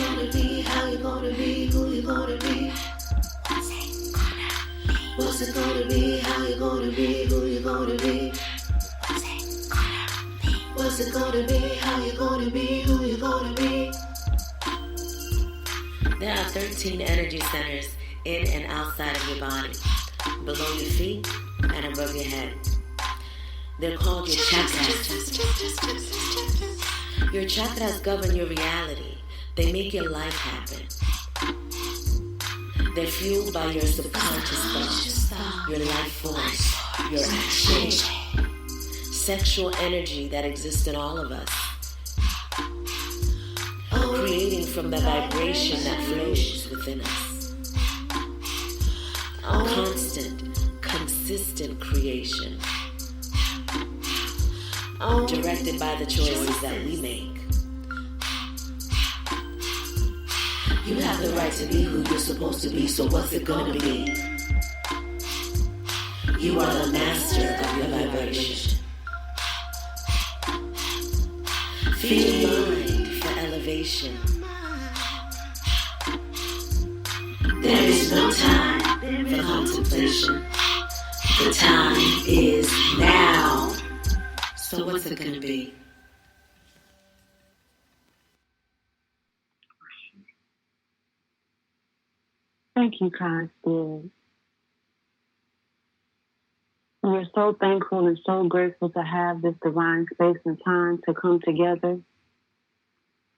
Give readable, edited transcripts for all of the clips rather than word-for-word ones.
gonna be? How you gonna be? Who you gonna be? What's it gonna be? How you gonna be? Who you gonna be? What's it gonna be? How you gonna be? Who you gonna be? There are 13 energy centers in and outside of your body, below your feet and above your head. They're called your chakras. Your chakras govern your reality. They make your life happen. They're fueled by your subconscious thought, your life force, your action, sexual energy that exists in all of us, creating from the vibration that flows within us. Constant, consistent creation, directed by the choices that we make. You have the right to be who you're supposed to be, so what's it gonna be? You are the master of your vibration. Feed your mind for elevation. There is no time for contemplation. The time is now. So what's it gonna be? Thank you, kind spirit. We are so thankful and so grateful to have this divine space and time to come together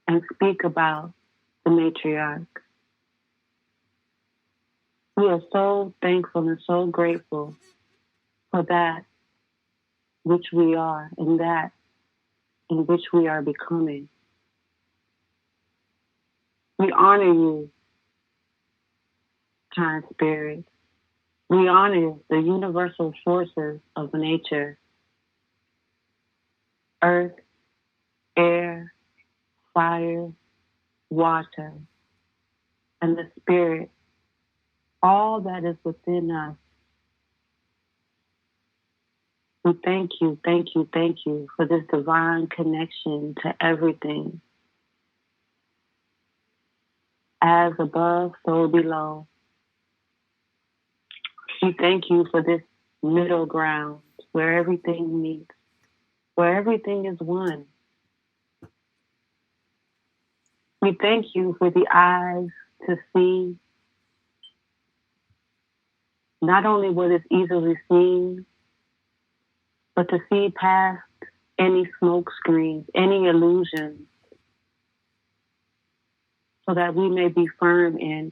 and speak about the Matriarch. We are so thankful and so grateful for that which we are and that in which we are becoming. We honor you, kind spirit. We honor the universal forces of nature: earth, air, fire, water, and the spirit, all that is within us. We thank you for this divine connection to everything. As above, so below. We thank you for this middle ground where everything meets, where everything is one. We thank you for the eyes to see not only what is easily seen, but to see past any smoke screens, any illusions, so that we may be firm in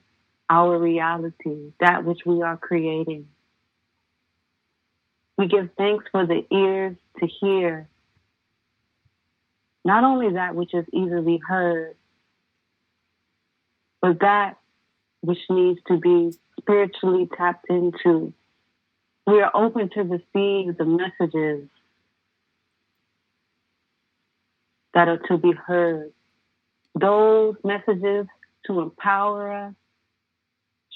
our reality, that which we are creating. We give thanks for the ears to hear, not only that which is easily heard, but that which needs to be spiritually tapped into. We are open to receive the messages that are to be heard. Those messages to empower us,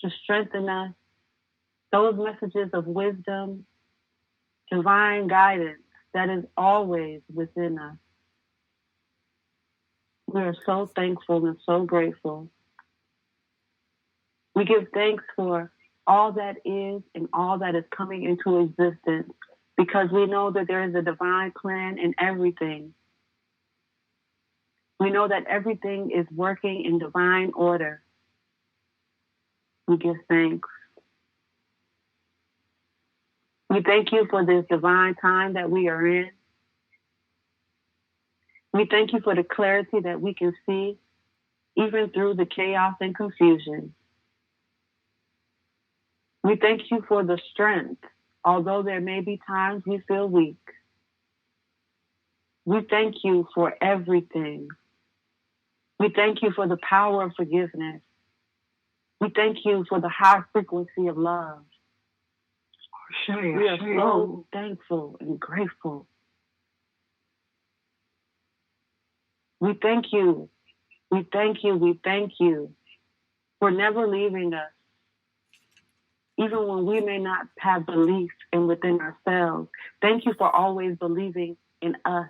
to strengthen us, those messages of wisdom, divine guidance that is always within us. We are so thankful and so grateful. We give thanks for all that is and all that is coming into existence, because we know that there is a divine plan in everything. We know that everything is working in divine order. We give thanks. We thank you for this divine time that we are in. We thank you for the clarity that we can see, even through the chaos and confusion. We thank you for the strength, although there may be times we feel weak. We thank you for everything. We thank you for the power of forgiveness. We thank you for the high frequency of love. We are so thankful and grateful. We thank you. We thank you. We thank you for never leaving us, even when we may not have belief in within ourselves. Thank you for always believing in us.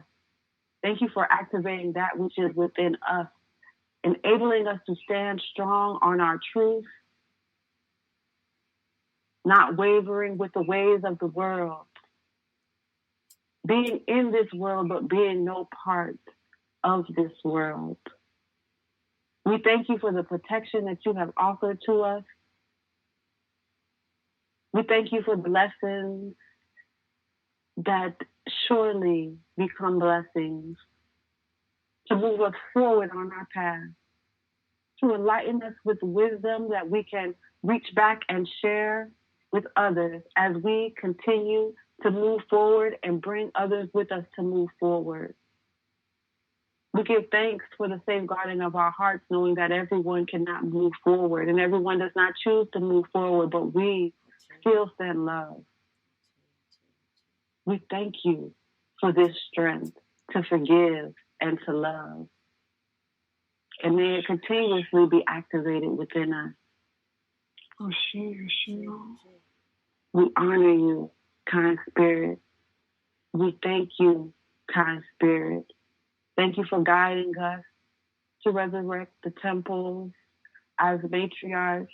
Thank you for activating that which is within us enabling us to stand strong on our truth, not wavering with the ways of the world, being in this world, but being no part of this world. We thank you for the protection that you have offered to us. We thank you for the lessons that surely become blessings to move us forward on our path, to enlighten us with wisdom that we can reach back and share with others as we continue to move forward and bring others with us to move forward. We give thanks for the safeguarding of our hearts, knowing that everyone cannot move forward and everyone does not choose to move forward, but we still send love. We thank you for this strength to forgive and to love. And may it continuously be activated within us. We honor you, kind spirit. We thank you, kind spirit. Thank you for guiding us to resurrect the temples as matriarchs,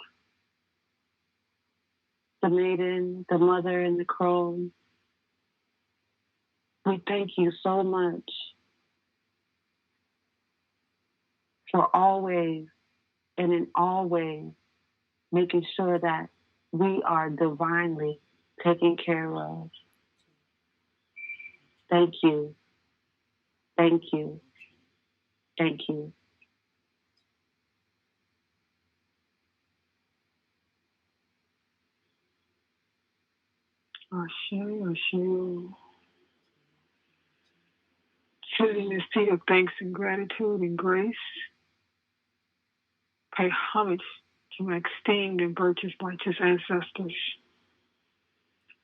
the maiden, the mother, and the crone. We thank you so much for always and in all ways making sure that we are divinely taken care of. Thank you. Thank you. Thank you. Sitting in this seat of thanks and gratitude and grace, pay homage to my esteemed and virtuous righteous ancestors.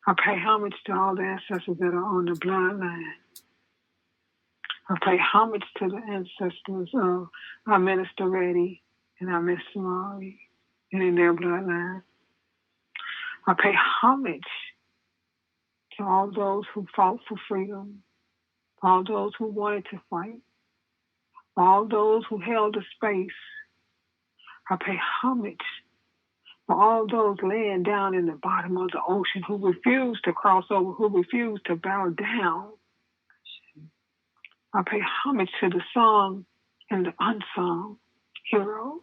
I pay homage to all the ancestors that are on the bloodline. I pay homage to the ancestors of our Minister Reddy and our Miss Samari and in their bloodline. I pay homage to all those who fought for freedom, all those who wanted to fight, all those who held a space. I pay homage for all those laying down in the bottom of the ocean who refused to cross over, who refused to bow down. I pay homage to the sung and the unsung heroes.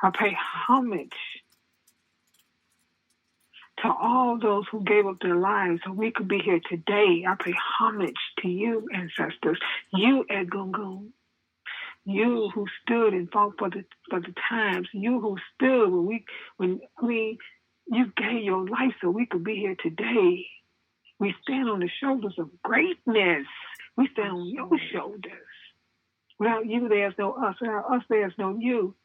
I pay homage to all those who gave up their lives so we could be here today. I pay homage to you, ancestors, you, Egungun, you who stood and fought for the times, you who stood when you gave your life so we could be here today. We stand on the shoulders of greatness. We stand on your shoulders. Without you, there's no us. Without us, there's no you.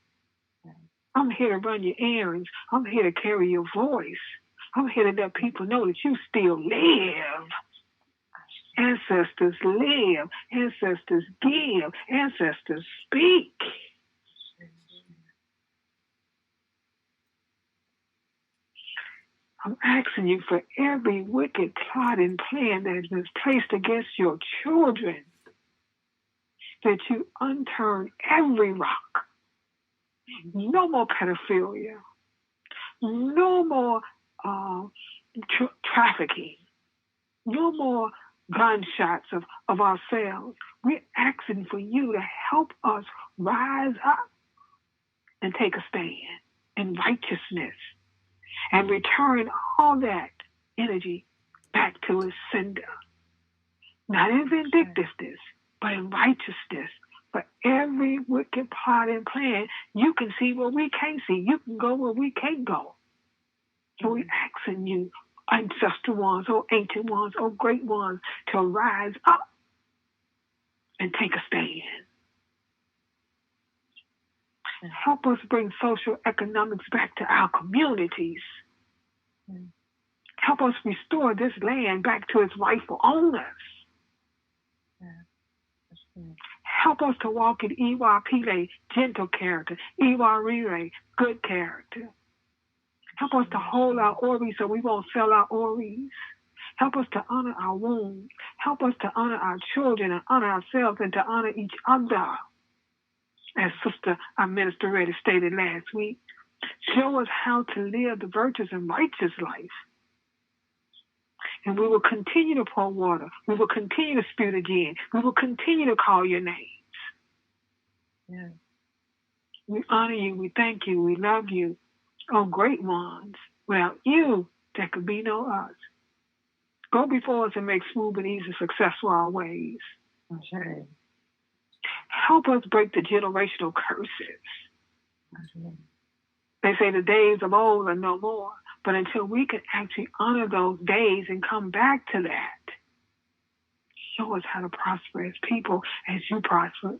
I'm here to run your errands. I'm here to carry your voice. I'm here to let people know that you still live. Ancestors live. Ancestors give. Ancestors speak. I'm asking you for every wicked plot and plan that has been placed against your children, that you unturn every rock. No more pedophilia. No more trafficking. No more gunshots of ourselves. We're asking for you to help us rise up and take a stand in righteousness and return all that energy back to its sender. Not in vindictiveness, but in righteousness. For every wicked plot and plan, you can see where we can't see. You can go where we can't go. So we're asking you, ancestral ones, or ancient ones, or great ones, to rise up and take a stand. Help us bring social economics back to our communities. Help us restore this land back to its rightful owners. Help us to walk in Iwa Pile, gentle character, Iwa Rire, good character. Help us to hold our oris so we won't sell our oris. Help us to honor our wounds. Help us to honor our children and honor ourselves and to honor each other. as Sister our Minister Reddy stated last week. Show us how to live the virtuous and righteous life. And we will continue to pour water. We will continue to spew again. We will continue to call your names. Yes. We honor you. We thank you. We love you. Oh, great ones. Without you, there could be no us. Go before us and make smooth and easy successful our ways. Okay. Help us break the generational curses. Okay. They say the days of old are no more. But until we can actually honor those days and come back to that, show us how to prosper as people as you prosper.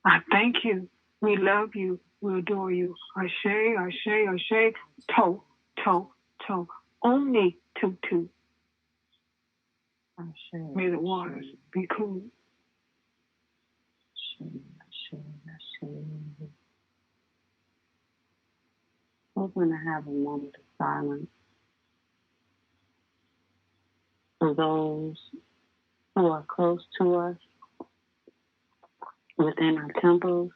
I thank you. We love you. We adore you. Ashe, ashe, ashe. To, to, to. Only to. Ashe. May the waters be cool. Ashe, ashe, ashe. We're going to have a moment of silence for those who are close to us within our temples,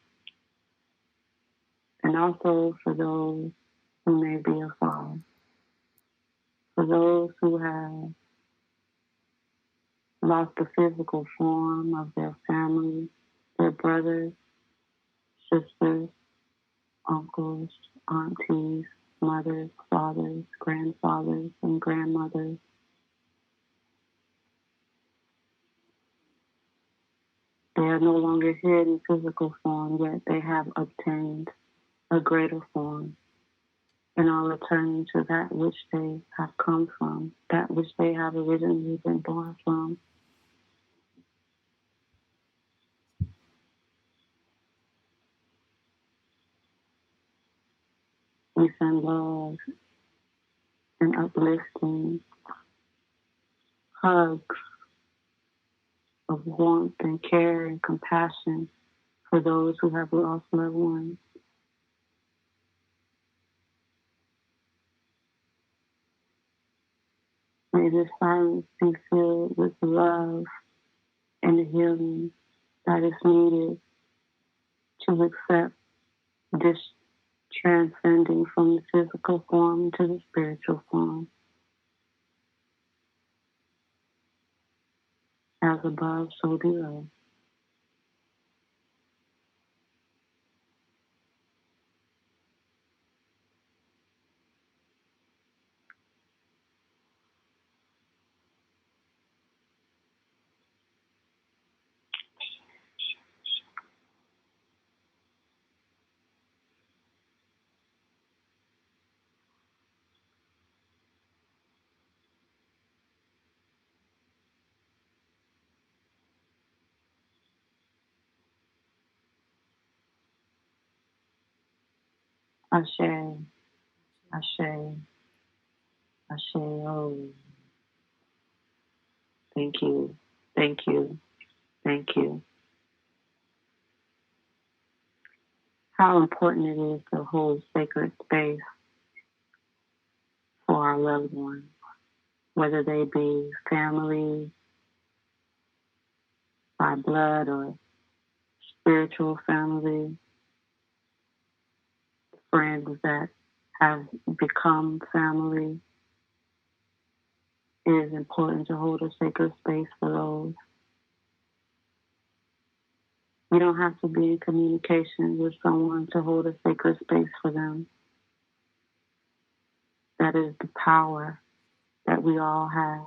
and also for those who may be afar, for those who have lost the physical form of their family, their brothers, sisters, uncles, aunties, mothers, fathers, grandfathers, and grandmothers. They are no longer here in physical form, yet they have obtained a greater form and are returning to that which they have come from, that which they have originally been born from. We send love and uplifting hugs of warmth and care and compassion for those who have lost loved ones. May this silence be filled with the love and the healing that is needed to accept this transcending from the physical form to the spiritual form. As above, so below. Ashe, ashe, ashe, oh. Thank you, thank you, thank you. How important it is to hold sacred space for our loved ones, whether they be family by blood or spiritual family, friends that have become family. It is important to hold a sacred space for those. You don't have to be in communication with someone to hold a sacred space for them. That is the power that we all have,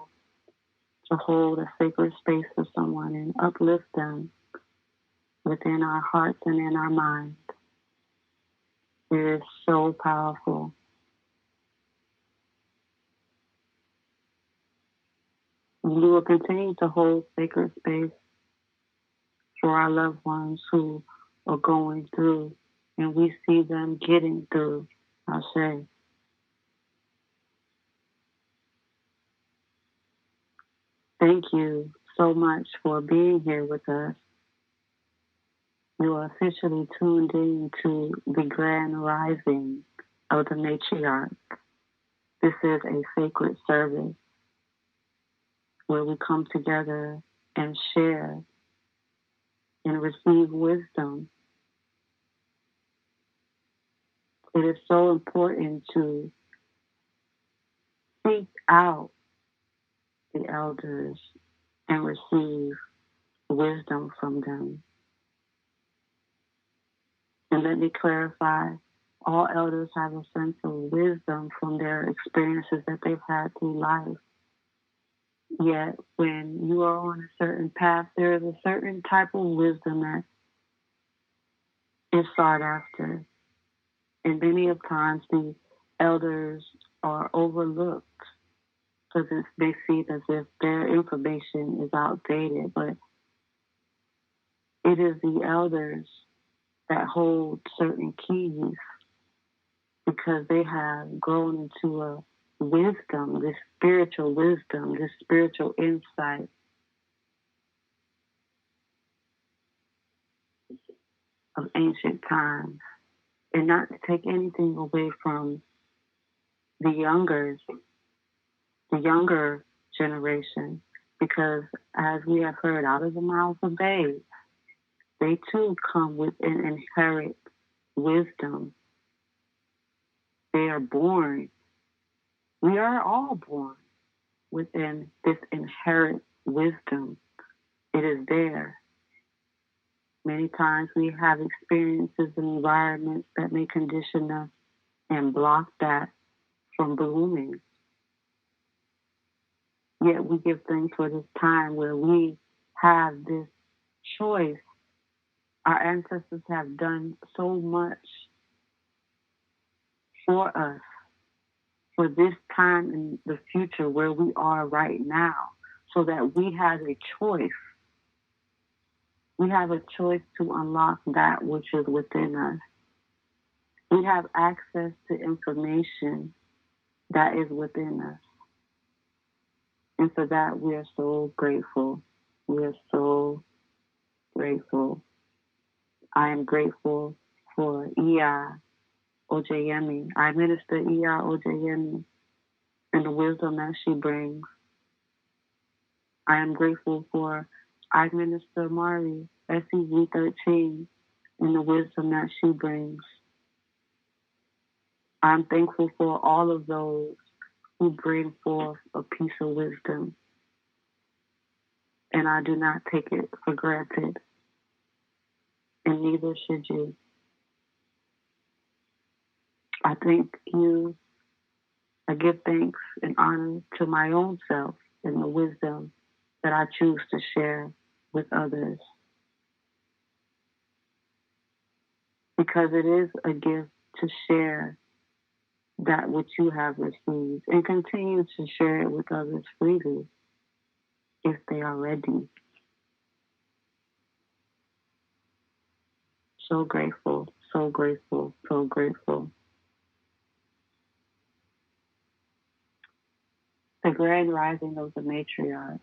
to hold a sacred space for someone and uplift them within our hearts and in our minds. It is so powerful. We will continue to hold sacred space for our loved ones who are going through, and we see them getting through, I'll say. Thank you so much for being here with us. You are officially tuned in to the grand rising of the Matriarch. This is a sacred service where we come together and share and receive wisdom It is so important to seek out the elders and receive wisdom from them. And let me clarify, all elders have a sense of wisdom from their experiences that they've had through life. Yet when you are on a certain path, there is a certain type of wisdom that is sought after. And many of times the elders are overlooked because they see it as if their information is outdated. But it is the elders that hold certain keys because they have grown into a wisdom, this spiritual insight of ancient times. And not to take anything away from the younger generation, because as we have heard out of the mouths of babes, they too come with an inherent wisdom. They are born. We are all born within this inherent wisdom. It is there. Many times we have experiences and environments that may condition us and block that from blooming. Yet we give thanks for this time where we have this choice. Our ancestors have done so much for us, for this time in the future where we are right now, so that we have a choice. We have a choice to unlock that which is within us. We have access to information that is within us. And for that, we are so grateful. We are so grateful. I am grateful for Iya Ojayemi. I minister Iya Ojayemi and the wisdom that she brings. I am grateful for I minister Mari, SEZ 13, and the wisdom that she brings. I'm thankful for all of those who bring forth a piece of wisdom, and I do not take it for granted, and neither should you. I thank you. I give thanks and honor to my own self and the wisdom that I choose to share with others, because it is a gift to share that which you have received and continue to share it with others freely if they are ready. So grateful, so grateful, so grateful. The grand rising of the matriarch.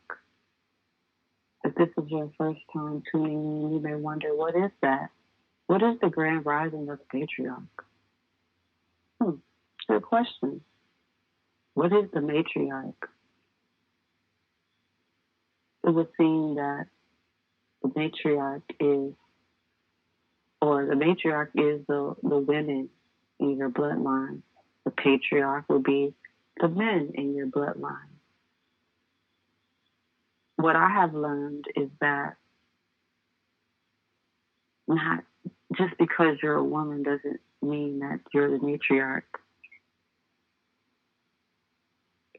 If this is your first time tuning in, you may wonder, what is that? What is the grand rising of the patriarch? Good question. What is the matriarch? It would seem that the matriarch is the women in your bloodline. The patriarch will be the men in your bloodline. What I have learned is that not just because you're a woman doesn't mean that you're the matriarch.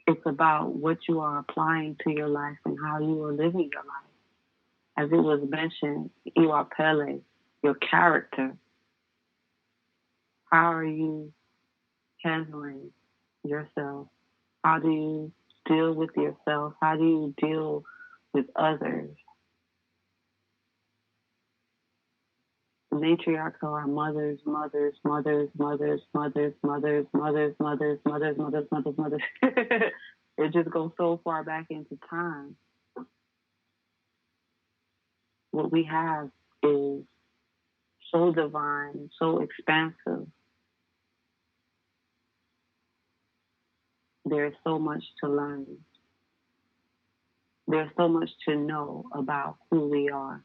It's about what you are applying to your life and how you are living your life. As it was mentioned, Iwa Pele, your character. How are you handling yourself? How do you deal with yourself? How do you deal with others? The matriarchs are our mothers, mothers, mothers, mothers, mothers, mothers, mothers, mothers, mothers, mothers, mothers, mothers. It just goes so far back into time. What we have is so divine, so expansive. There's so much to learn. There's so much to know about who we are.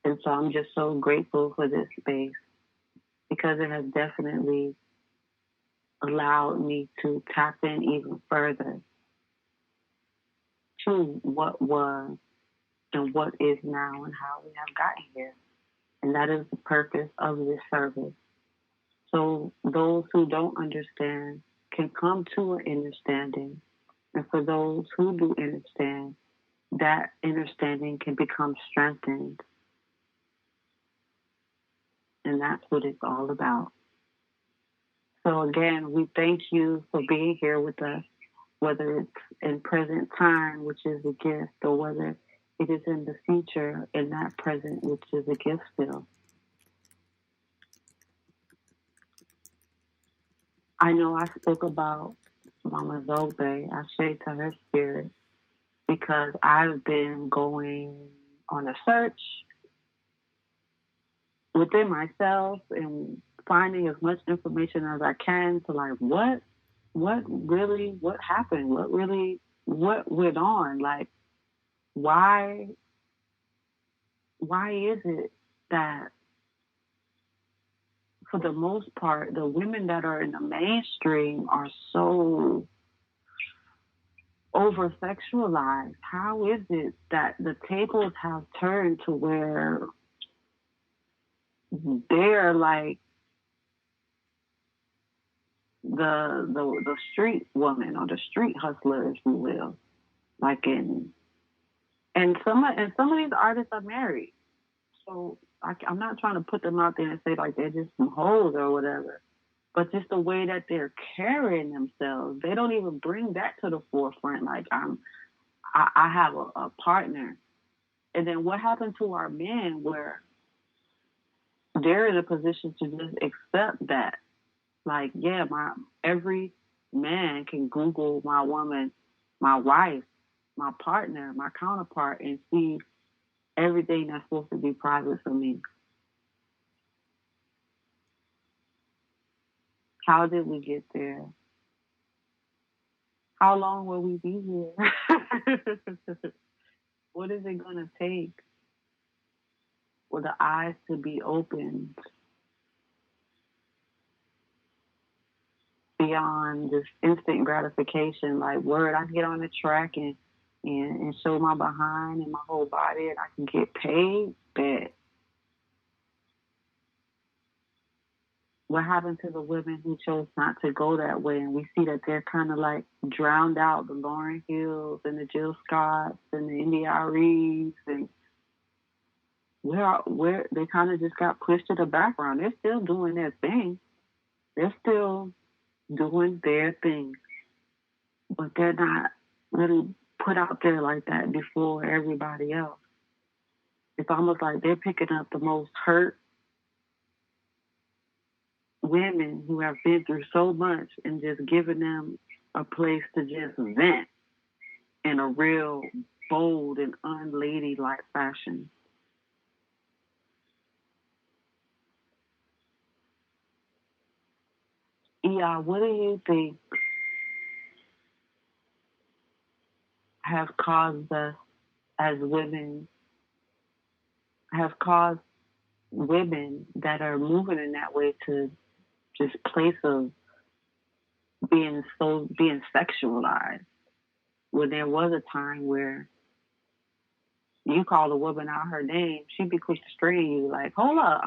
And so I'm just so grateful for this space. because it has definitely allowed me to tap in even further to what was and what is now and how we have gotten here. And that is the purpose of this service. So those who don't understand can come to an understanding. And for those who do understand, that understanding can become strengthened. And that's what it's all about. So again, we thank you for being here with us, whether it's in present time, which is a gift, or whether it is in the future, in that present, which is a gift still. I know I spoke about Mama Zobe, I say to her spirit, because I've been going on a search within myself and finding as much information as I can to like what happened? What went on? Like why is it that for the most part the women that are in the mainstream are so over sexualized? How is it that the tables have turned to where they're like the street woman or the street hustler, if you will, like and some of these artists are married, so I'm not trying to put them out there and say like they're just some hoes or whatever, but just the way that they're carrying themselves, they don't even bring that to the forefront. Like I have a partner, and then what happened to our men where they're in a position to just accept that? Like, yeah, every man can Google my woman, my wife, my partner, my counterpart, and see everything that's supposed to be private for me. How did we get there? How long will we be here? What is it going to take for the eyes to be opened beyond this instant gratification? Like, word, I can get on the track and show my behind and my whole body and I can get paid. But what happened to the women who chose not to go that way? And we see that they're kind of like drowned out, the Lauryn Hills and the Jill Scotts and the India Reeves, and where they kind of just got pushed to the background. They're still doing their thing. They're still doing their thing, but they're not really put out there like that before everybody else. It's almost like they're picking up the most hurt women who have been through so much and just giving them a place to just vent in a real bold and unladylike fashion. Yeah, what do you think has caused us as women, has caused women that are moving in that way to this place of being sexualized, when there was a time where you call a woman out her name, she'd be quick to string you like, hold up,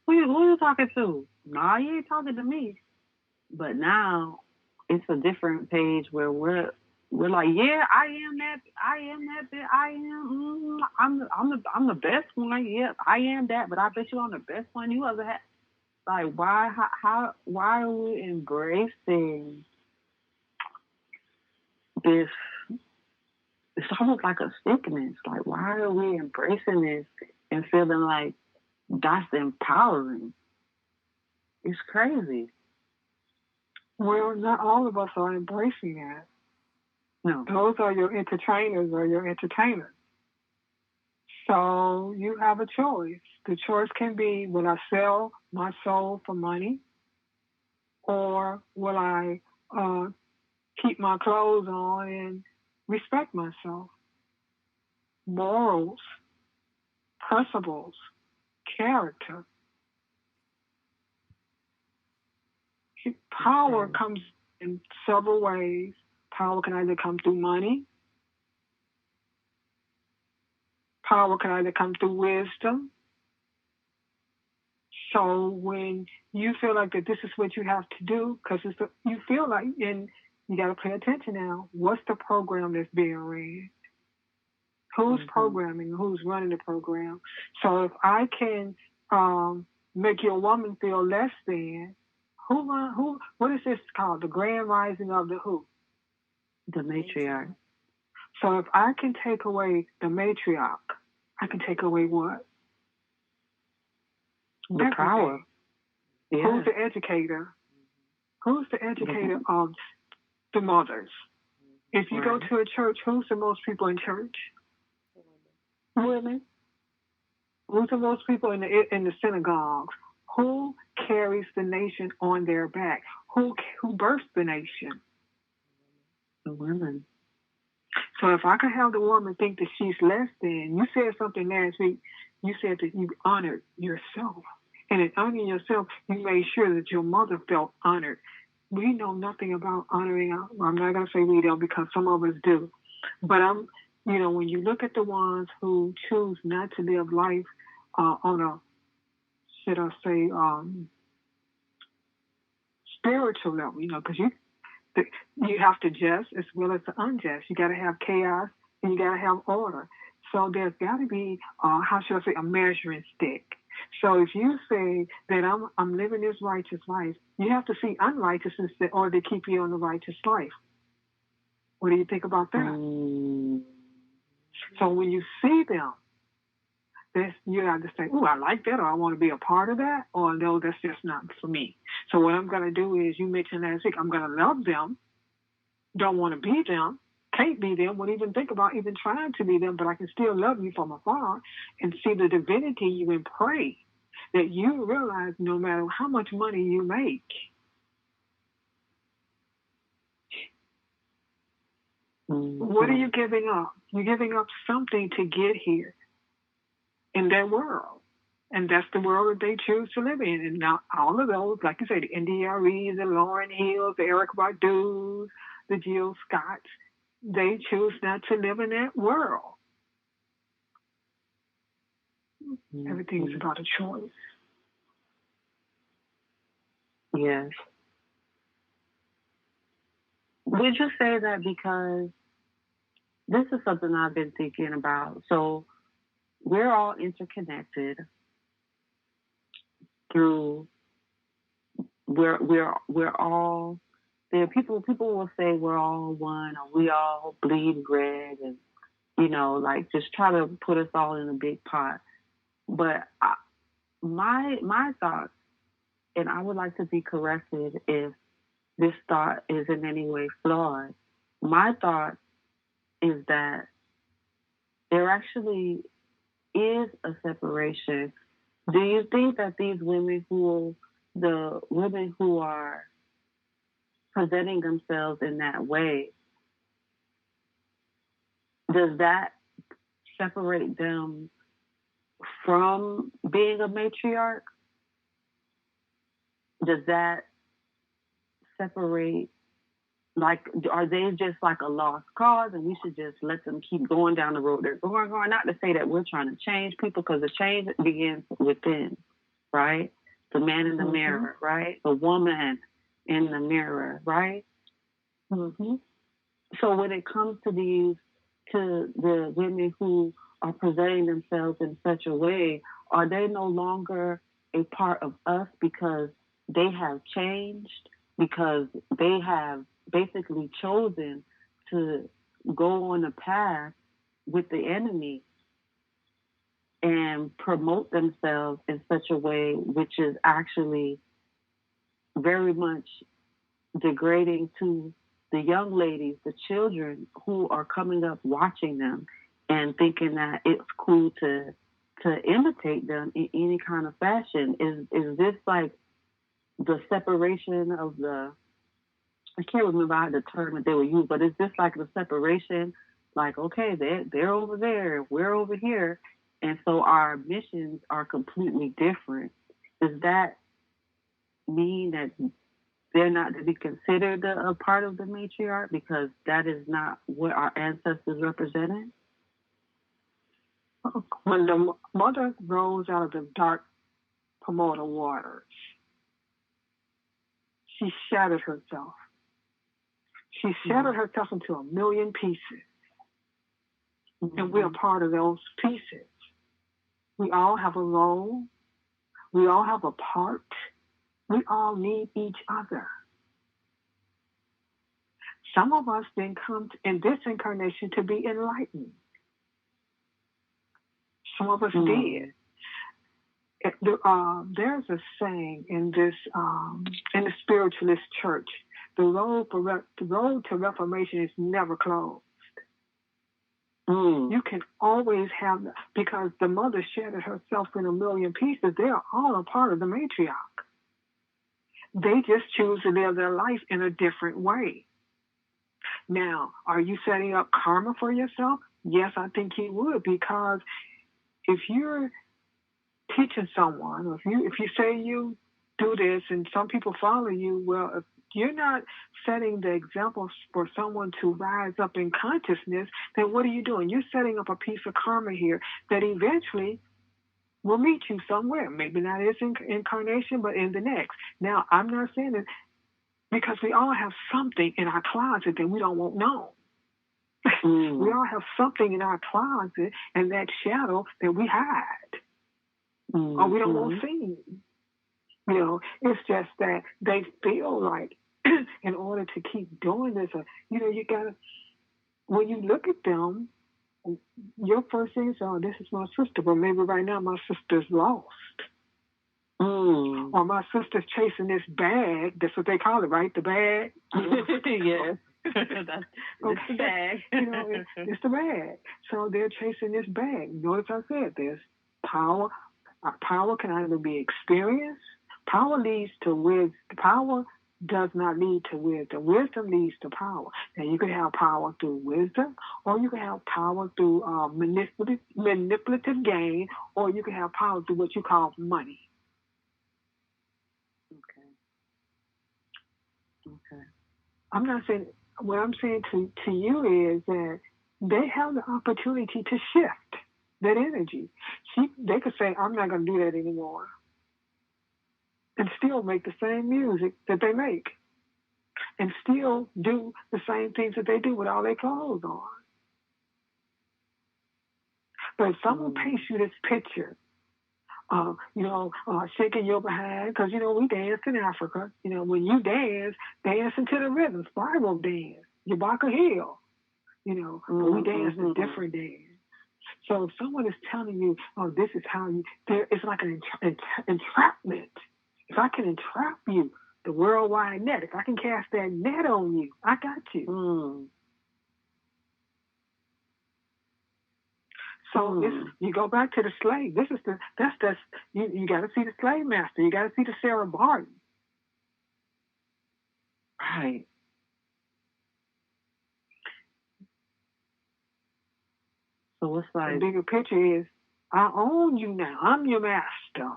who you talking to? Nah, you ain't talking to me. But now it's a different page where we're like, yeah, I am that bitch. I'm the best one. Yep, I am that. But I bet you I'm the best one you ever had. Like, why are we embracing this? It's almost like a sickness. Like, why are we embracing this and feeling like that's empowering? It's crazy. Well, not all of us are embracing that. No. Those are your entertainers or your entertainers. So you have a choice. The choice can be, will I sell my soul for money, or will I keep my clothes on and respect myself? Morals, principles, character. Power comes in several ways. Power can either come through money. Power can either come through wisdom. So when you feel like that this is what you have to do, because you feel like, and you got to pay attention now, what's the program that's being ran? Who's programming? Who's running the program? So if I can make your woman feel less than, what is this called? The grand rising of the who? The matriarch. So if I can take away the matriarch, I can take away what? The Everything. power. Yeah. Who's the educator? Who's the educator of the mothers? If you go to a church, who's the most people in church? Women. Who's the most people in the synagogues? Who carries the nation on their back? Who births the nation? The women. So if I can have the woman think that she's less than, you said something last week. You said that you honored yourself. And in honoring yourself, you made sure that your mother felt honored. We know nothing about honoring. I'm not going to say we don't because some of us do. But when you look at the ones who choose not to live life on a, should I say, spiritual level, because you have to just as well as the unjust. You got to have chaos and you got to have order. So there's got to be, how should I say, a measuring stick. So if you say that I'm living this righteous life, you have to see unrighteousness in order to keep you on the righteous life. What do you think about that? So when you see them, you have to say, "Oh, I like that," or "I want to be a part of that," or "No, that's just not for me." So what I'm going to do is, you mentioned last week, I'm going to love them, don't want to be them, can't be them, wouldn't even think about even trying to be them, but I can still love you from afar and see the divinity in you and pray that you realize no matter how much money you make, what are you giving up? You're giving up something to get here in that world. And that's the world that they choose to live in. And now all of those, like you say, the NDREs, the Lauryn Hills, the Eric Badu's, the Jill Scotts, they choose not to live in that world. Everything's about a choice. Yes. Would you say that because this is something I've been thinking about? So we're all interconnected through we're all there. People will say we're all one, or we all bleed red, and like just try to put us all in a big pot. But my thoughts, and I would like to be corrected if this thought is in any way flawed. My thought is that there actually is a separation. Do you think that the women who are presenting themselves in that way, does that separate them from being a matriarch? Does that separate, are they just like a lost cause and we should just let them keep going down the road they're going? Not to say that we're trying to change people, because the change begins within, right? The man in the mirror, right? The woman in the mirror, right? So when it comes to the women who are presenting themselves in such a way, are they no longer a part of us because they have changed, because they have basically chosen to go on a path with the enemy and promote themselves in such a way which is actually very much degrading to the young ladies, the children who are coming up watching them and thinking that it's cool to imitate them in any kind of fashion? Is this like the separation of I can't remember the term that they were used, but is this like the separation? Like, okay, they're over there, we're over here, and so our missions are completely different. Does that mean that they're not to be considered a part of the matriarch because that is not what our ancestors represented? When the mother rose out of the dark primordial waters, she shattered herself. She shattered herself into a million pieces. And we are part of those pieces. We all have a role. We all have a part. We all need each other. Some of us then come in this incarnation to be enlightened. Some of us did. There's a saying in this in the spiritualist church: the road to reformation is never closed. You can always have, because the mother shattered herself in a million pieces. They are all a part of the matriarch. They just choose to live their life in a different way. Now, are you setting up karma for yourself? Yes, I think you would, because if you're teaching someone, or if you say you do this and some people follow you, well, if you're not setting the examples for someone to rise up in consciousness, then what are you doing? You're setting up a piece of karma here that eventually will meet you somewhere. Maybe not this incarnation, but in the next. Now, I'm not saying that, because we all have something in our closet that we don't want known. We all have something in our closet and that shadow that we hide, or we don't want seen. You know, it's just that they feel like in order to keep doing this, you gotta, when you look at them, your first thing is, oh, this is my sister, but maybe right now my sister's lost. Or my sister's chasing this bag. That's what they call it, right? The bag? Yes. It's the bag. It's the bag. So they're chasing this bag. Notice I said there's power. Power can either be experienced. Power leads to wisdom. Power does not lead to wisdom. Wisdom leads to power. Now, you can have power through wisdom, or you can have power through manipulative gain, or you can have power through what you call money. Okay. I'm not saying, what I'm saying to you is that they have the opportunity to shift that energy. They could say, I'm not going to do that anymore, and still make the same music that they make, and still do the same things that they do with all their clothes on. But if someone paints you this picture, shaking your behind, because, we dance in Africa. When you dance into the rhythm, spiral dance, Yabaka Hill, but we dance a different dance. So if someone is telling you, oh, this is how it's like an entrapment. If I can entrap you, the worldwide net, if I can cast that net on you, I got you. So you go back to the slave. You got to see the slave master. You got to see the Sarah Barton. Right. So it's like, the bigger picture is, I own you now. I'm your master.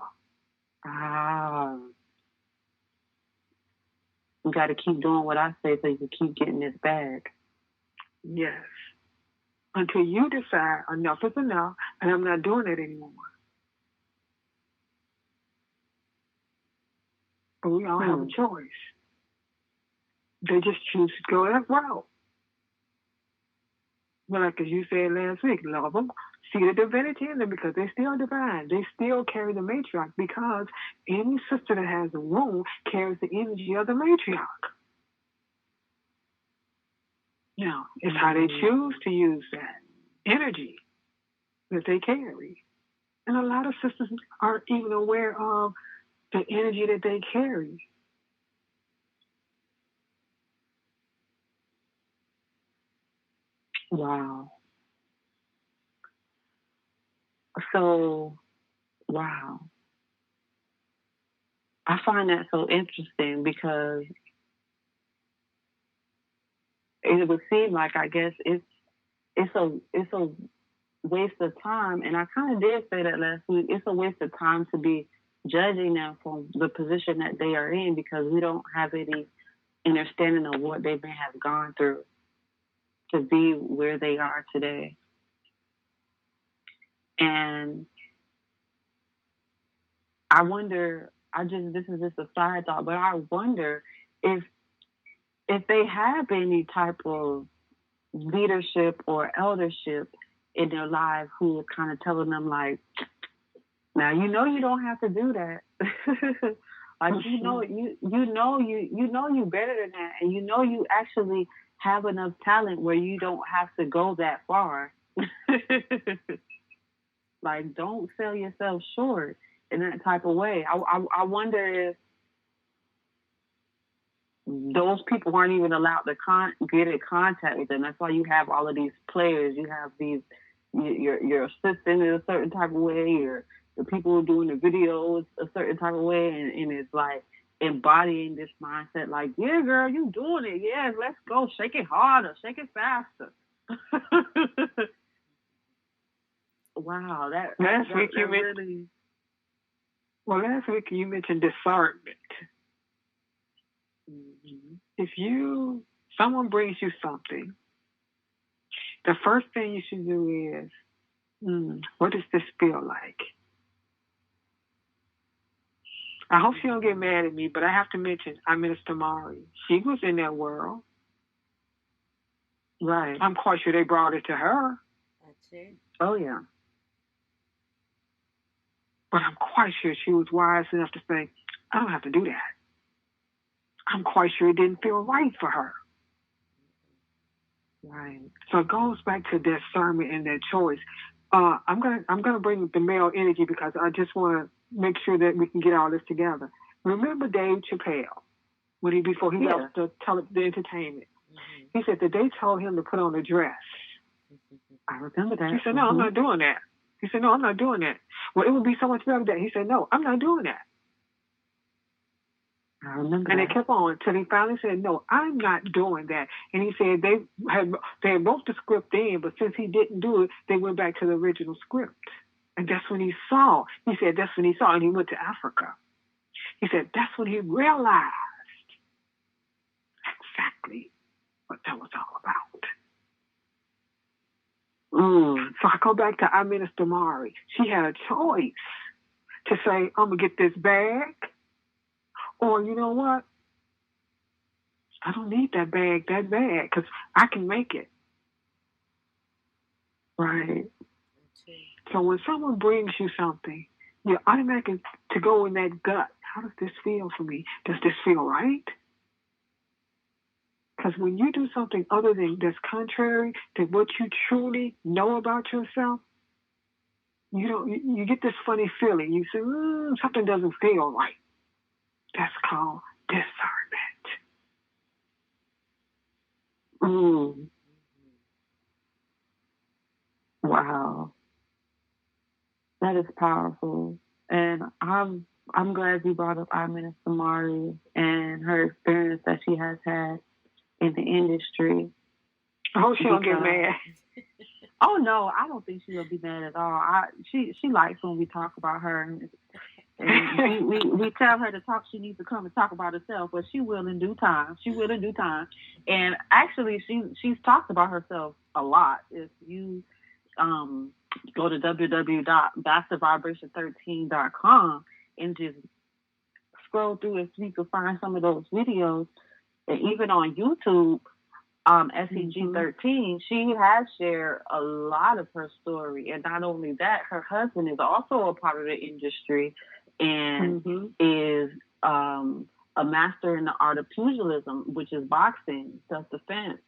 You got to keep doing what I say so you can keep getting this bag. Yes. Until you decide enough is enough, and I'm not doing it anymore. But we all have a choice. They just choose to go that route. Well, like as you said last week, love them, see the divinity in them, because they're still divine. They still carry the matriarch, because any sister that has a womb carries the energy of the matriarch. Now, it's how they choose to use that energy that they carry. And a lot of sisters aren't even aware of the energy that they carry. Wow. So, wow. I find that so interesting, because it would seem like, I guess, it's a waste of time. And I kind of did say that last week. It's a waste of time to be judging them from the position that they are in because we don't have any understanding of what they may have gone through to be where they are today. And I wonder, this is just a side thought, but I wonder if they have any type of leadership or eldership in their lives who are kind of telling them like, now you don't have to do that. Like you know you better than that, and you actually have enough talent where you don't have to go that far. Like don't sell yourself short in that type of way. I wonder if those people aren't even allowed to get in contact with them. That's why you have all of these players. You have your assistant in a certain type of way, or the people who are doing the videos a certain type of way, and it's like embodying this mindset like, yeah, girl, you doing it. Yeah, let's go. Shake it harder. Shake it faster. Wow, last week you mentioned discernment. Mm-hmm. If someone brings you something, the first thing you should do is, what does this feel like? I hope she don't get mad at me, but I have to mention Minister Mari. She was in that world. Right. I'm quite sure they brought it to her. That's it. Oh, yeah. But I'm quite sure she was wise enough to say, I don't have to do that. I'm quite sure it didn't feel right for her. Right. So it goes back to discernment and that choice. I'm gonna bring the male energy because I just want to make sure that we can get all this together. Remember Dave Chappelle before he left the entertainment? Mm-hmm. He said that they told him to put on a dress. I remember that. He said, "No, I'm not doing that." He said, "No, I'm not doing that." Well, it would be so much better that he said, "No, I'm not doing that." I remember and that. They kept on until he finally said, "No, I'm not doing that." And he said they had wrote the script in, but since he didn't do it, they went back to the original script. And that's when he saw. He said that's when he saw, and he went to Africa. He said that's when he realized exactly what that was all about. So I go back to our Minister Mari. She had a choice to say, I'm going to get this bag, or you know what? I don't need that bag, because I can make it. Right? So when someone brings you something, you're automatically to go in that gut. How does this feel for me? Does this feel right? Because when you do something other than that's contrary to what you truly know about yourself, you get this funny feeling. You say, something doesn't feel right. That's called discernment. Wow. That is powerful. And I'm glad you brought up our Minister Mari and her experience that she has had in the industry. I hope she don't get mad. Oh no, I don't think she'll be mad at all. She likes when we talk about her, and we tell her to talk. She needs to come and talk about herself, but she will in due time. And actually, she's talked about herself a lot. If you go to www.mastervibration13.com and just scroll through it, so you can find some of those videos, and even on YouTube. SEG13, she has shared a lot of her story. And not only that, her husband is also a part of the industry and is a master in the art of pugilism, which is boxing, self-defense.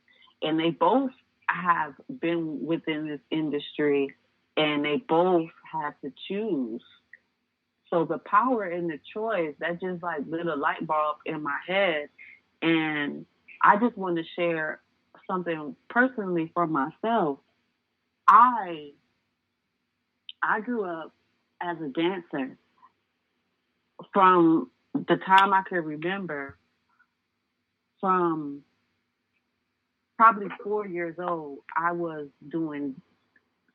And they both have been within this industry and they both have to choose. So the power in the choice, that just like lit a light bulb in my head. And I just want to share something personally for myself. I grew up as a dancer from the time I can remember. From probably 4 years old, I was doing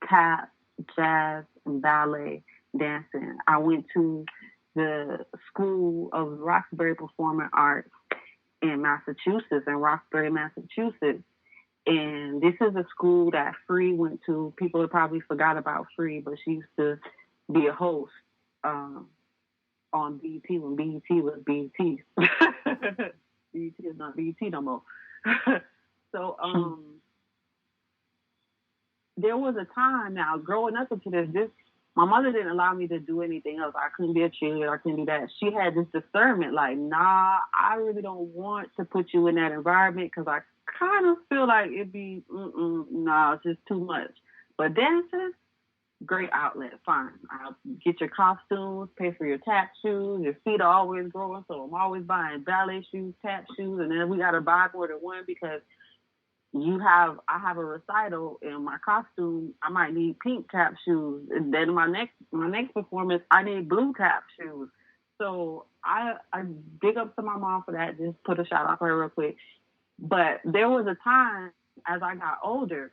tap, jazz, and ballet dancing. I went to the School of Roxbury Performing Arts in Massachusetts, in Roxbury, Massachusetts. And this is a school that Free went to. People have probably forgot about Free, but she used to be a host on BET when BET was BET. BET is not BET no more. So there was a time now, growing up into this, my mother didn't allow me to do anything else. I couldn't be a cheerleader. I couldn't do that. She had this discernment, like, nah, I really don't want to put you in that environment because I kind of feel like it'd be, nah, it's just too much. But dancing, great outlet, fine. I'll get your costumes, pay for your tap shoes. Your feet are always growing, so I'm always buying ballet shoes, tap shoes, and then we got to buy more than one because I have a recital in my costume. I might need pink tap shoes, and then my next performance, I need blue tap shoes. So I big up to my mom for that. Just put a shout out for her real quick. But there was a time as I got older,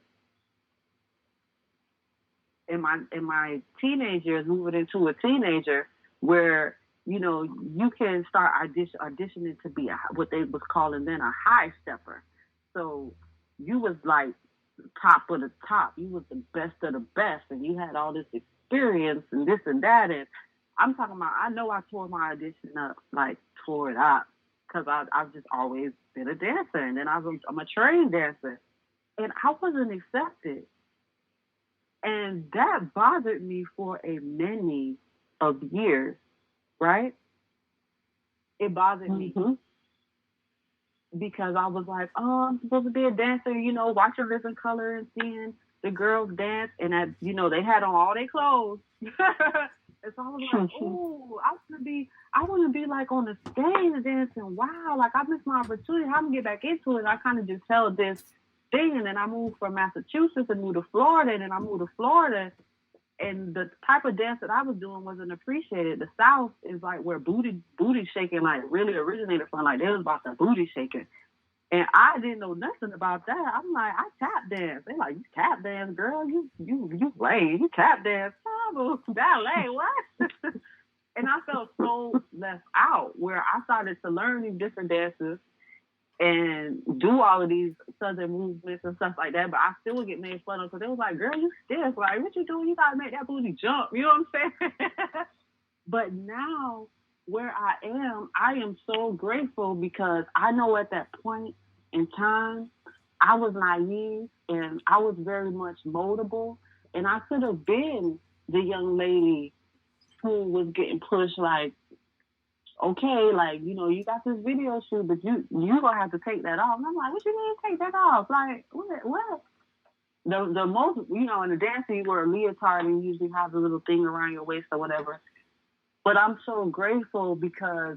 in my teenage years, moving into a teenager, where you can start auditioning to be what they was calling then a high stepper. So you was like top of the top. You was the best of the best, and you had all this experience and this and that. And I'm talking about, I know I tore my audition up, like tore it up, because I've just always been a dancer, and then I'm a trained dancer, and I wasn't accepted, and that bothered me for a many of years, right? It bothered me. Because I was like, oh, I'm supposed to be a dancer, watching Living Color and seeing the girls dance, and they had on all their clothes. And so I was like, oh, I want to be like on the stage dancing. Wow, like I missed my opportunity. How am I gonna get back into it? I kind of just held this thing, and then I moved from Massachusetts and moved to Florida, and then I moved to Florida, and the type of dance that I was doing wasn't appreciated. The South is like where booty shaking like really originated from. Like, they was about the booty shaking. And I didn't know nothing about that. I'm like, I tap dance. They like, you tap dance, girl. You lame. You tap dance. Oh, ballet, what? And I felt so left out, where I started to learn these different dances and do all of these southern movements and stuff like that, but I still would get made fun of because they was like, girl, you stiff. Like, what you doing? You gotta make that booty jump. You know what I'm saying? But now, where I am so grateful because I know at that point in time, I was naive and I was very much moldable, and I could have been the young lady who was getting pushed like, okay, like, you got this video shoot, but you gonna have to take that off. And I'm like, what you mean take that off? Like, what? The most, in the dance, you wear a leotard and you usually have a little thing around your waist or whatever. But I'm so grateful because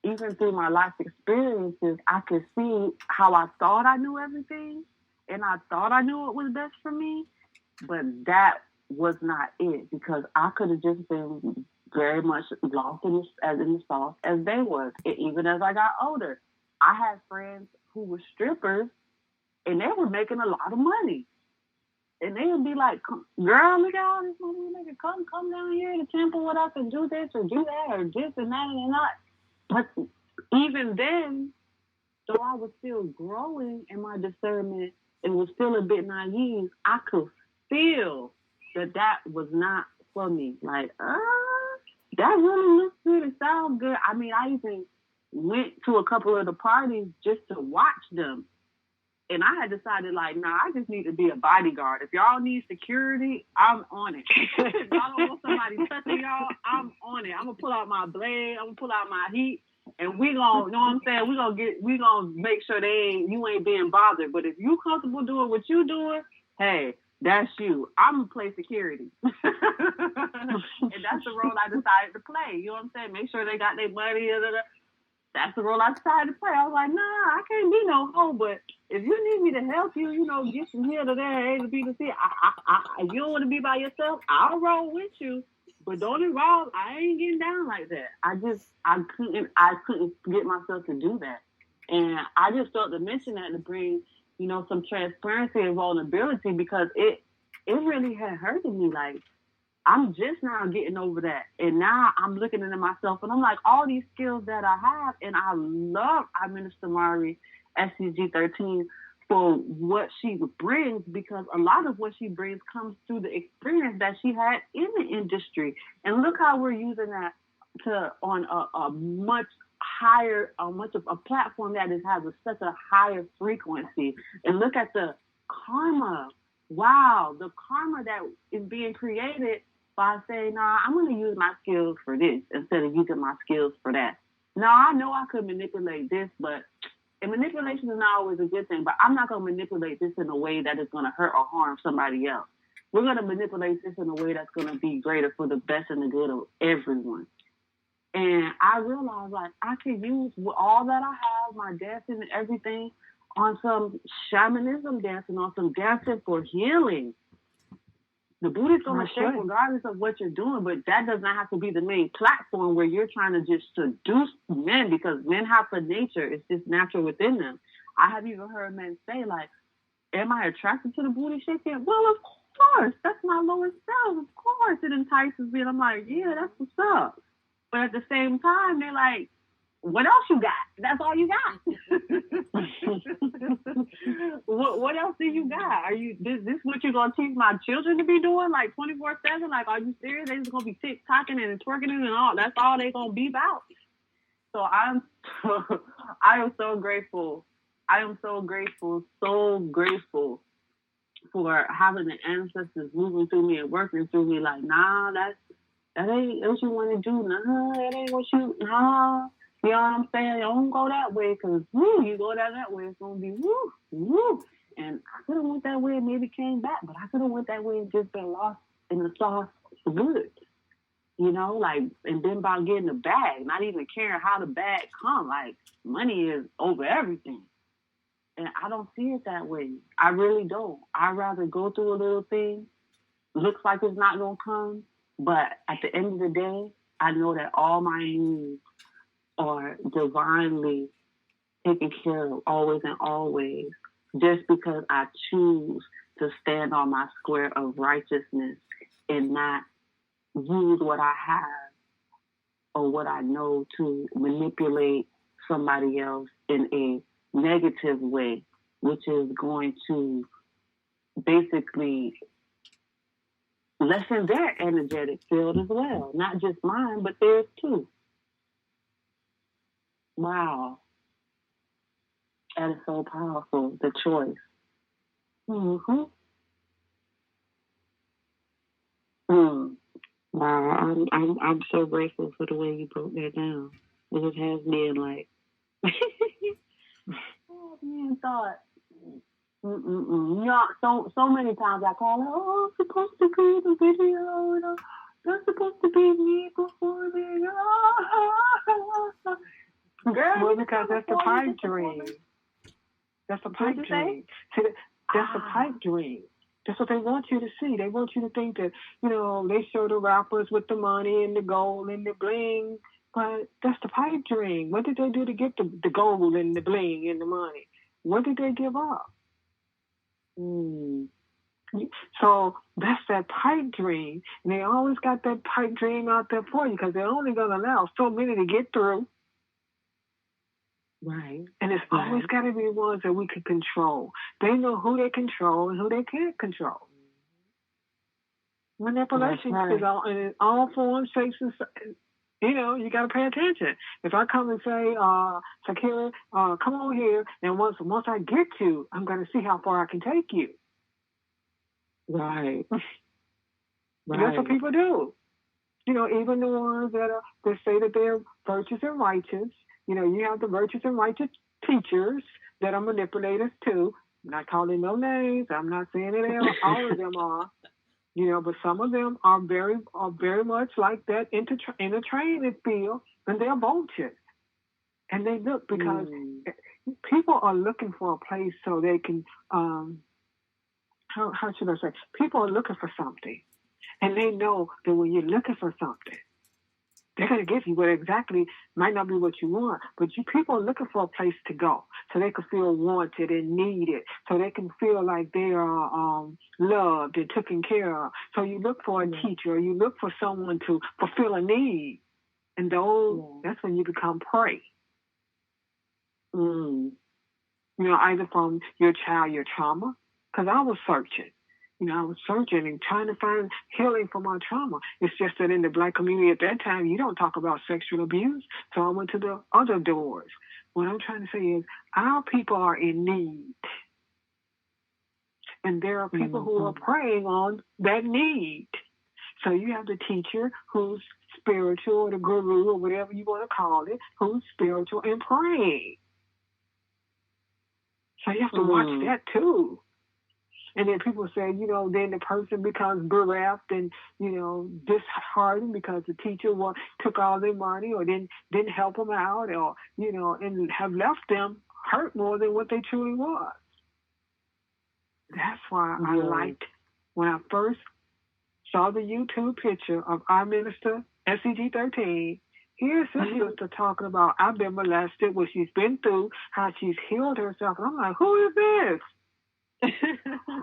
even through my life experiences, I could see how I thought I knew everything and I thought I knew what was best for me, but that was not it, because I could have just been very much lost in the sauce as they was. Even as I got older, I had friends who were strippers, and they were making a lot of money. And they would be like, girl, look at all this money you're making. Come down here to the temple with us and do this or do that or this and that and that. But even then, though I was still growing in my discernment and was still a bit naive, I could feel that was not for me. Like, that really looks good. It sounds good. I mean, I even went to a couple of the parties just to watch them. And I had decided, like, nah, I just need to be a bodyguard. If y'all need security, I'm on it. If y'all don't want somebody touching y'all, I'm on it. I'm going to pull out my blade. I'm going to pull out my heat. And we going to, you know what I'm saying? We going to make sure you ain't being bothered. But if you comfortable doing what you doing, hey, that's you. I'm going to play security. And that's the role I decided to play. You know what I'm saying? Make sure they got their money. That's the role I decided to play. I was like, nah, I can't be no hoe, but if you need me to help you, get from here to there, A to B to C, if you don't want to be by yourself, I'll roll with you. But don't involve, I ain't getting down like that. I couldn't get myself to do that. And I just felt to mention that to bring, some transparency and vulnerability, because it really had hurted me. Like, I'm just now getting over that. And now I'm looking into myself and I'm like, all these skills that I have, and I love our Minister Mari, SCG 13, for what she brings, because a lot of what she brings comes through the experience that she had in the industry. And look how we're using that on a much higher, much of a platform that has such a higher frequency. And look at the karma. Wow, the karma that is being created by saying, nah, I'm going to use my skills for this instead of using my skills for that. Now, I know I could manipulate this, and manipulation is not always a good thing, but I'm not going to manipulate this in a way that is going to hurt or harm somebody else. We're going to manipulate this in a way that's going to be greater for the best and the good of everyone. And I realized, like, I can use all that I have, my dancing and everything, on some shamanism dancing, on some dancing for healing. The Buddha's going to shake regardless of what you're doing, but that does not have to be the main platform where you're trying to just seduce men, because men have a nature. It's just natural within them. I have even heard men say, like, am I attracted to the booty shaking? Well, of course. That's my lowest self. Of course it entices me. And I'm like, yeah, that's what's up. But at the same time, they're like, what else you got? That's all you got. What else do you got? Are you this what you're gonna teach my children to be doing, like 24/7? Like, are you serious? They just gonna be TikToking and twerking and all? That's all they gonna be about. So I am so grateful. I am so grateful for having the ancestors moving through me and working through me. Like, nah, that ain't what you want to do. Nah, that ain't what you. Nah. You know what I'm saying? Don't go that way, because you go that way, it's gonna be woo. And I could have went that way and maybe came back, but I could have went that way and just been lost in the sauce for good. You know, like, and been about getting the bag, not even caring how the bag come. Like, money is over everything. And I don't see it that way. I really don't. I'd rather go through a little thing, looks like it's not gonna come, but at the end of the day, I know that all my needs are divinely taken care of, always and always, just because I choose to stand on my square of righteousness and not use what I have or what I know to manipulate somebody else in a negative way, which is going to basically lessen their energetic field as well. Not just mine, but theirs too. Wow. That is so powerful, the choice. Mm-hmm. Wow, I'm so grateful for the way you broke that down. It just has me in like, oh man, thought. You know, so many times I call it, oh, it's supposed to be the video, you know, that's supposed to be me performing. Girl, well, because that's the pipe dream. That's a pipe dream. See, that's a pipe dream. That's what they want you to see. They want you to think that, you know, they show the rappers with the money and the gold and the bling, but that's the pipe dream. What did they do to get the gold and the bling and the money? What did they give up? So that's that pipe dream. And they always got that pipe dream out there for you, because they're only going to allow so many to get through. Right. And it's always got to be ones that we can control. They know who they control and who they can't control. Manipulation is all in all forms, shapes, and you know, you got to pay attention. If I come and say, Shakira, come on here, and once I get you, I'm going to see how far I can take you. Right. That's what people do. You know, even the ones that say that they're virtuous and righteous. You know, you have the virtuous and righteous teachers that are manipulators too. I'm not calling no names. I'm not saying that all of them are. You know, but some of them are very much like that in the training field, and they're vultures. And they look, because people are looking for a place so they can, how should I say? People are looking for something. And they know that when you're looking for something, They're going to give you what exactly might not be what you want, but people are looking for a place to go so they can feel wanted and needed, so they can feel like they are loved and taken care of. So you look for a teacher, or you look for someone to fulfill a need, and that's when you become prey. Either from your child, your trauma, because I was searching. I was searching and trying to find healing for my trauma. It's just that in the Black community at that time, you don't talk about sexual abuse. So I went to the other doors. What I'm trying to say is our people are in need. And there are people who are preying on that need. So you have the teacher who's spiritual, or the guru, or whatever you want to call it, who's spiritual and praying. So you have to watch that too. And then people say, then the person becomes bereft and, disheartened because the teacher took all their money or didn't help them out, or, and have left them hurt more than what they truly was. That's why I liked, when I first saw the YouTube picture of our minister, SCG-13, here's this sister talking about, I've been molested, what she's been through, how she's healed herself. And I'm like, who is this?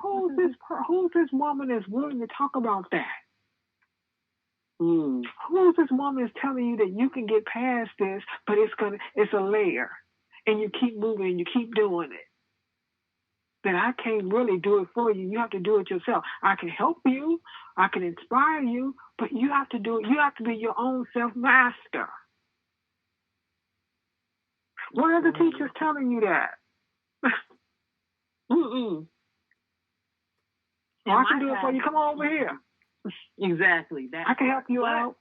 Who's this woman that's willing to talk about that? Who's this woman that's telling you that you can get past this, but it's a layer, and you keep moving, you keep doing it. That I can't really do it for you. You have to do it yourself. I can help you, I can inspire you, but you have to do it. You have to be your own self-master. What are the teachers telling you that? I can do it for you. Come on over here. Exactly. I can help you out.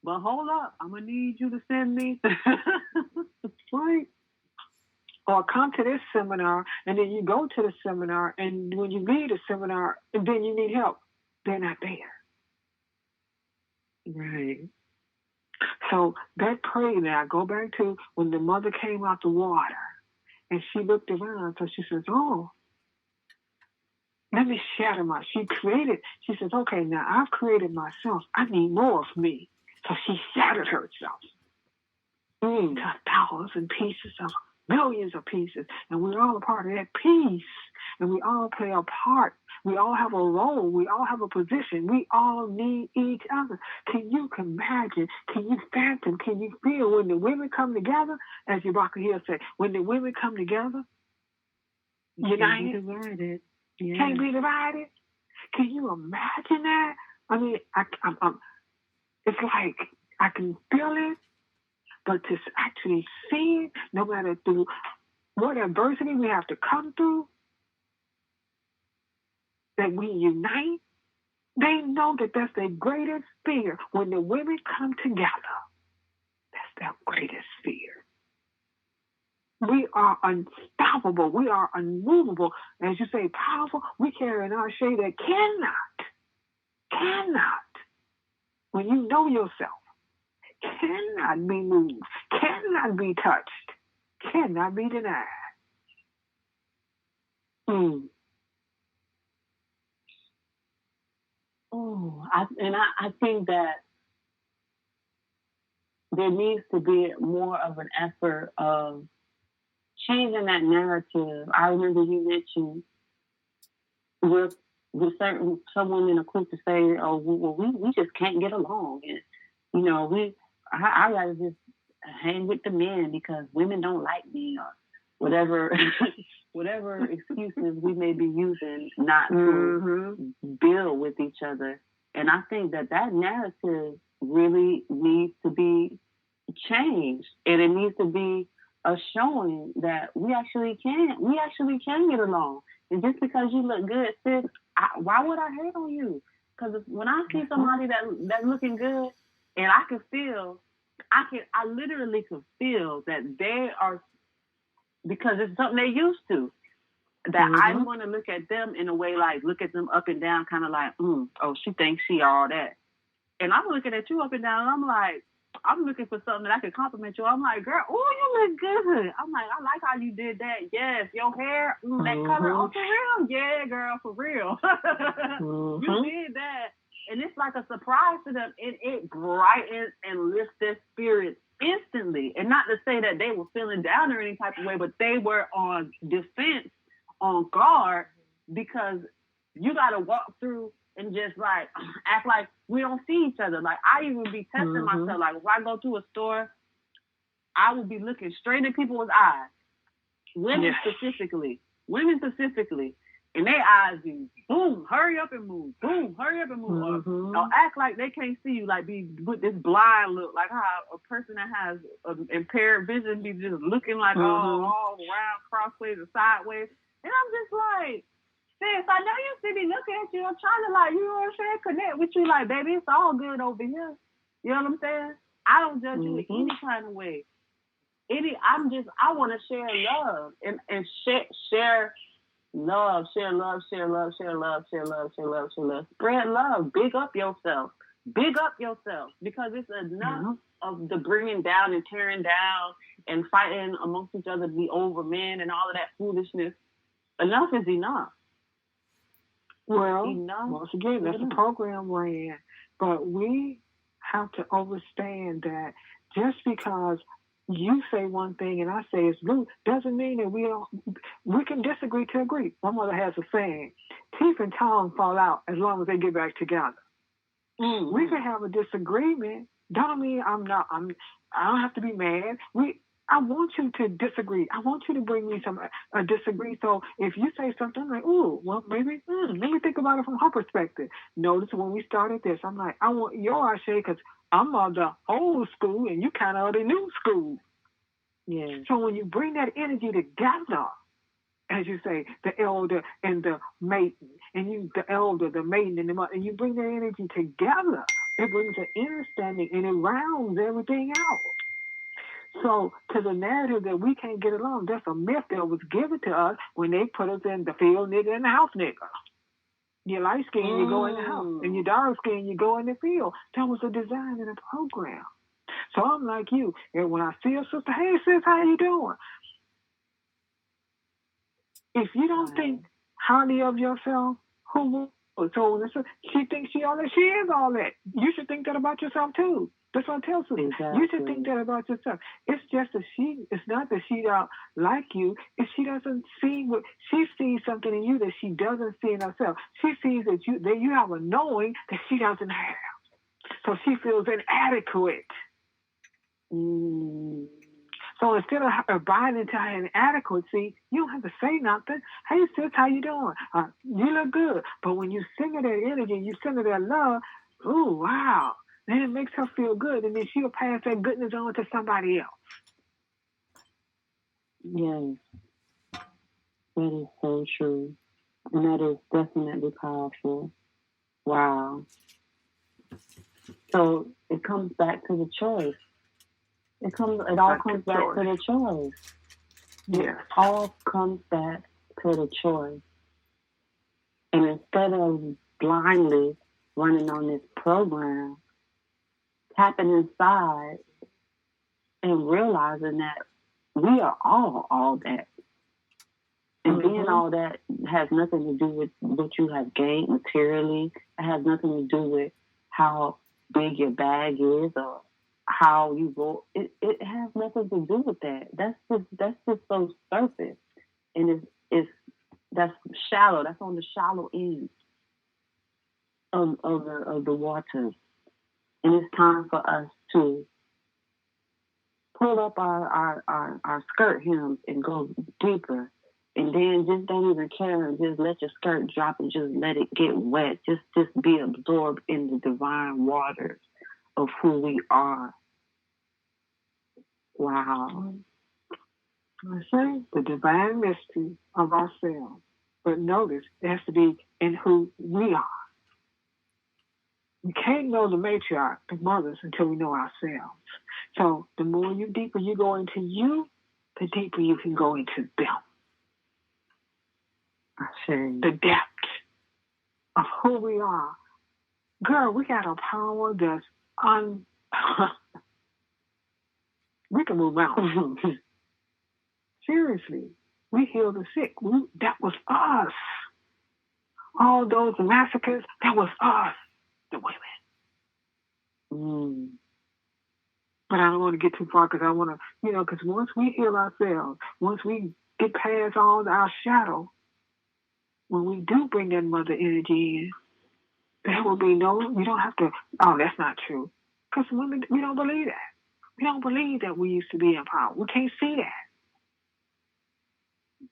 But hold up. I'm going to need you to send me. Right. Or come to this seminar, and then you go to the seminar, and when you leave the seminar, and then you need help, they're not there. Right. So that prayer, now I go back to when the mother came out the water, and she looked around, so she says, let me shatter she says, okay, now I've created myself. I need more of me. So she shattered herself to 1,000 pieces of millions of pieces. And we're all a part of that piece. And we all play a part. We all have a role. We all have a position. We all need each other. Can you imagine? Can you fathom? Can you feel when the women come together? As Yabaka Hill said, when the women come together, united. Yeah. Can't be divided. Can you imagine that? I mean, it's like I can feel it, but to actually see it, no matter through what adversity we have to come through, that we unite, they know that that's their greatest fear. When the women come together, that's their greatest fear. We are unstoppable. We are unmovable. As you say, powerful. We carry in our shade that cannot, when you know yourself, cannot be moved, cannot be touched, cannot be denied. I think that there needs to be more of an effort of changing that narrative. I remember you mentioned with some women are quick to say, "Oh, well, we just can't get along," and I rather just hang with the men because women don't like me, or whatever excuses we may be using not to build with each other. And I think that narrative really needs to be changed, and it needs to be a showing that we actually can get along. And just because you look good, sis, why would I hate on you? Because when I see somebody that's looking good, and I literally can feel that they are, because it's something they're used to, that I'm going to look at them in a way, like look at them up and down, kind of like, oh, she thinks she all that. And I'm looking at you up and down, and I'm like, I'm looking for something that I can compliment you. I'm like, girl, oh, you look good. I'm like, I like how you did that. Yes, your hair, that color, oh, for real? Yeah, girl, for real. You did that. and it's like a surprise to them, and it brightens and lifts their spirits instantly. And not to say that they were feeling down or any type of way, but they were on defense, on guard, because you got to walk through and just like act like we don't see each other. Like I even be testing myself. Like if I go to a store, I will be looking straight in people's eyes. Women specifically, and their eyes be boom, hurry up and move, boom, hurry up and move, or act like they can't see you, like be with this blind look, like how a person that has impaired vision be just looking like all around, crossways or sideways, and I'm just like, sis, I know you see me looking at you. I'm trying to like, you know what I'm saying, connect with you, like, baby, it's all good over here. You know what I'm saying? I don't judge you in any kind of way. I want to share love and share love. Spread love. Spread love. Big up yourself. Because it's enough of the bringing down and tearing down and fighting amongst each other to be over men and all of that foolishness. Enough is enough. Well, once again, that's the program we're in. But we have to understand that just because you say one thing and I say it's blue doesn't mean that we can disagree to agree. My mother has a saying, teeth and tongue fall out as long as they get back together. We can have a disagreement. Don't mean I don't have to be mad. I want you to disagree. I want you to bring me a disagree. So if you say something, I'm like, ooh, well, maybe, let me think about it from her perspective. Notice when we started this, I'm like, I want your Ashe because I'm of the old school and you kind of the new school. Yeah. So when you bring that energy together, as you say, the elder and the maiden, and the elder, the maiden, and the mother, and you bring that energy together, it brings an understanding and it rounds everything out. So to the narrative that we can't get along, that's a myth that was given to us when they put us in the field nigga and the house nigga. You're light skinned, you go in the house. And you're dark skinned, you go in the field. That was a design in a program. So I'm like you. And when I see a sister, hey sis, how you doing? If you don't think highly of yourself, who will? So she thinks she all that. She is all that. You should think that about yourself too. That's what I tell her. Exactly. You should think that about yourself. It's just that it's not that she don't like you. If she doesn't see she sees something in you that she doesn't see in herself. She sees that you have a knowing that she doesn't have. So she feels inadequate. So instead of abiding to her inadequacy, you don't have to say nothing. Hey sis, how you doing? You look good. But when you sing her that energy, you sing her that love, ooh, wow. Then it makes her feel good, and then she'll pass that goodness on to somebody else. Yes. That is so true. And that is definitely powerful. Wow. So it comes back to the choice. It all comes back to the choice. Yeah. It all comes back to the choice. And instead of blindly running on this program, tapping inside and realizing that we are all that. And being all that has nothing to do with what you have gained materially. It has nothing to do with how big your bag is or how you go. It has nothing to do with that. That's just so surface. And that's shallow. That's on the shallow end of the waters. And it's time for us to pull up our skirt hems and go deeper. And then just don't even care and just let your skirt drop and just let it get wet. Just be absorbed in the divine waters of who we are. Wow. I say the divine mystery of ourselves. But notice, it has to be in who we are. We can't know the matriarch, the mothers, until we know ourselves. So the more deeper you go into you, the deeper you can go into them. The depth of who we are. Girl, we got a power that's we can move mountains. Seriously. We heal the sick. That was us. All those massacres, that was us. the women. Mm. But I don't want to get too far because I want to, because once we heal ourselves, once we get past all our shadow, when we do bring that mother energy in, there will be you don't have to, oh, that's not true. Because women, we don't believe that. We don't believe that we used to be in power. We can't see that.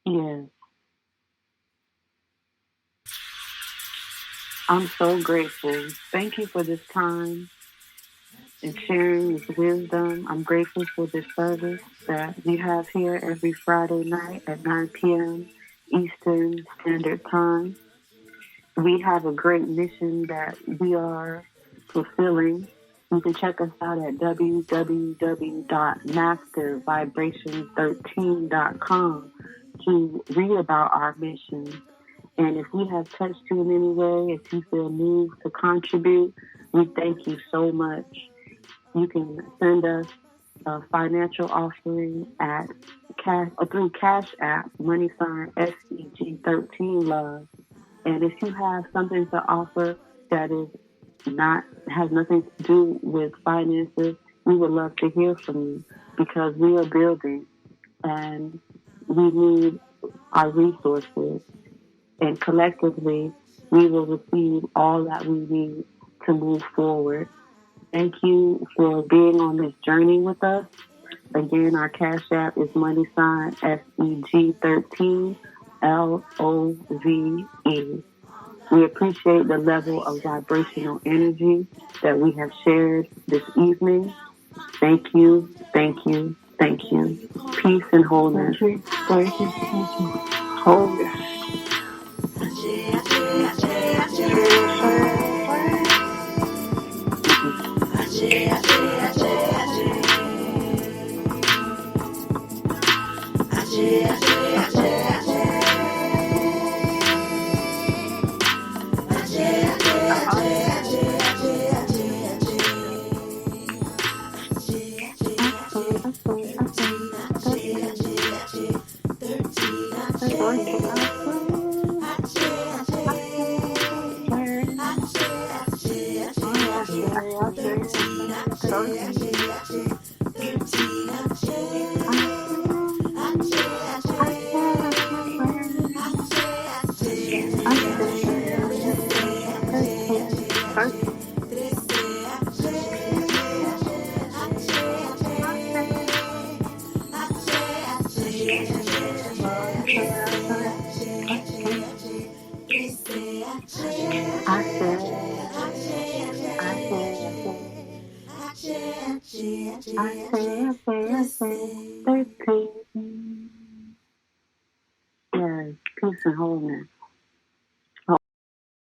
Yes. I'm so grateful. Thank you for this time and sharing this wisdom. I'm grateful for this service that we have here every Friday night at 9 p.m. Eastern Standard Time. We have a great mission that we are fulfilling. You can check us out at www.mastervibration13.com to read about our mission. And if we have touched you in any way, if you feel moved to contribute, we thank you so much. You can send us a financial offering at through Cash App, $SEG13 Love. And if you have something to offer that has nothing to do with finances, we would love to hear from you because we are building and we need our resources. And collectively, we will receive all that we need to move forward. Thank you for being on this journey with us. Again, our Cash App is SEG13 LOVE. We appreciate the level of vibrational energy that we have shared this evening. Thank you, thank you, thank you. Peace and wholeness. Thank you. Wholeness. Yes, peace and wholeness.